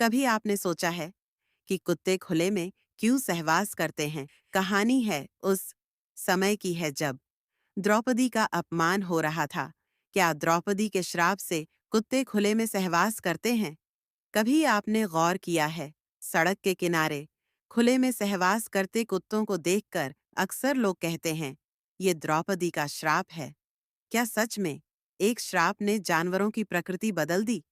कभी आपने सोचा है कि कुत्ते खुले में क्यों सहवास करते हैं? कहानी है उस समय की है जब द्रौपदी का अपमान हो रहा था। क्या द्रौपदी के श्राप से कुत्ते खुले में सहवास करते हैं? कभी आपने गौर किया है, सड़क के किनारे खुले में सहवास करते कुत्तों को देखकर अक्सर लोग कहते हैं, ये द्रौपदी का श्राप है। क्या सच में एक श्राप ने जानवरों की प्रकृति बदल दी?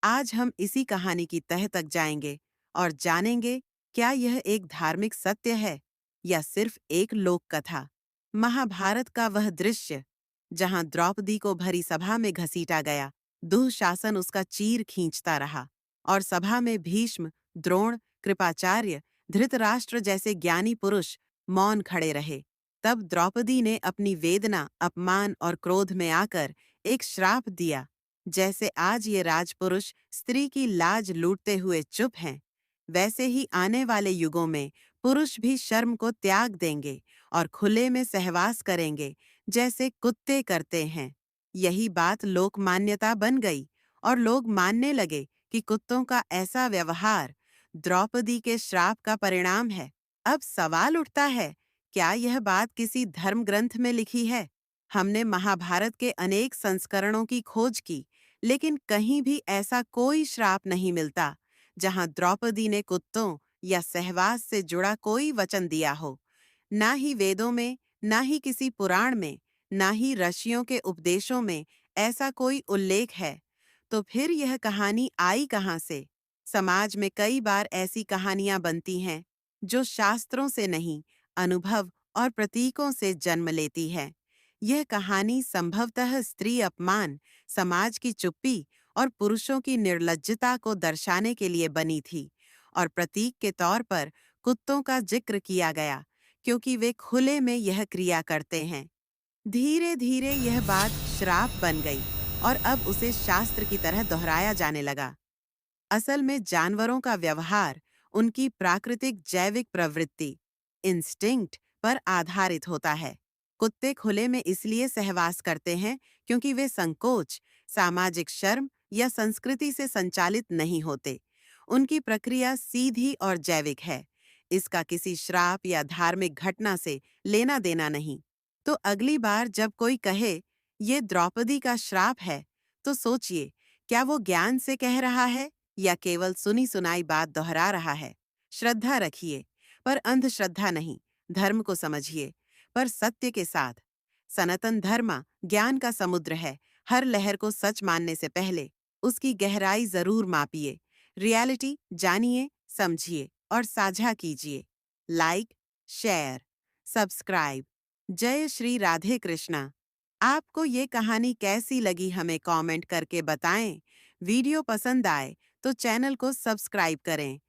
आज हम इसी कहानी की तह तक जाएंगे और जानेंगे क्या यह एक धार्मिक सत्य है या सिर्फ एक लोक कथा। महाभारत का वह दृश्य जहां द्रौपदी को भरी सभा में घसीटा गया, दुःशासन उसका चीर खींचता रहा और सभा में भीष्म, द्रोण, कृपाचार्य, धृतराष्ट्र जैसे ज्ञानी पुरुष मौन खड़े रहे। तब द्रौपदी ने अपनी वेदना, अपमान और क्रोध में आकर एक श्राप दिया। जैसे आज ये राजपुरुष स्त्री की लाज लूटते हुए चुप हैं, वैसे ही आने वाले युगों में पुरुष भी शर्म को त्याग देंगे और खुले में सहवास करेंगे जैसे कुत्ते करते हैं। यही बात लोक मान्यता बन गई और लोग मानने लगे कि कुत्तों का ऐसा व्यवहार द्रौपदी के श्राप का परिणाम है। अब सवाल उठता है, क्या यह बात किसी धर्म ग्रंथ में लिखी है? हमने महाभारत के अनेक संस्करणों की खोज की, लेकिन कहीं भी ऐसा कोई श्राप नहीं मिलता जहां द्रौपदी ने कुत्तों या सहवास से जुड़ा कोई वचन दिया हो। ना ही वेदों में, ना ही किसी पुराण में, ना ही ऋषियों के उपदेशों में ऐसा कोई उल्लेख है। तो फिर यह कहानी आई कहां से? समाज में कई बार ऐसी कहानियां बनती हैं जो शास्त्रों से नहीं, अनुभव और प्रतीकों से जन्म लेती है। यह कहानी संभवतः स्त्री अपमान, समाज की चुप्पी और पुरुषों की निर्लज्जता को दर्शाने के लिए बनी थी और प्रतीक के तौर पर कुत्तों का जिक्र किया गया क्योंकि वे खुले में यह क्रिया करते हैं। धीरे धीरे यह बात श्राप बन गई और अब उसे शास्त्र की तरह दोहराया जाने लगा। असल में जानवरों का व्यवहार उनकी प्राकृतिक जैविक प्रवृत्ति, इंस्टिंक्ट पर आधारित होता है। कुत्ते खुले में इसलिए सहवास करते हैं क्योंकि वे संकोच, सामाजिक शर्म या संस्कृति से संचालित नहीं होते। उनकी प्रक्रिया सीधी और जैविक है। इसका किसी श्राप या धार्मिक घटना से लेना देना नहीं। तो अगली बार जब कोई कहे, ये द्रौपदी का श्राप है, तो सोचिए, क्या वो ज्ञान से कह रहा है या केवल सुनी सुनाई बात दोहरा रहा है? श्रद्धा रखिए, पर अंधश्रद्धा नहीं। धर्म को समझिए, पर सत्य के साथ। सनातन धर्म ज्ञान का समुद्र है। हर लहर को सच मानने से पहले उसकी गहराई जरूर मापिए। रियलिटी जानिए, समझिए और साझा कीजिए। Like, share, subscribe. जय श्री राधे कृष्णा। आपको ये कहानी कैसी लगी हमें कमेंट करके बताएं। वीडियो पसंद आए तो चैनल को सब्सक्राइब करें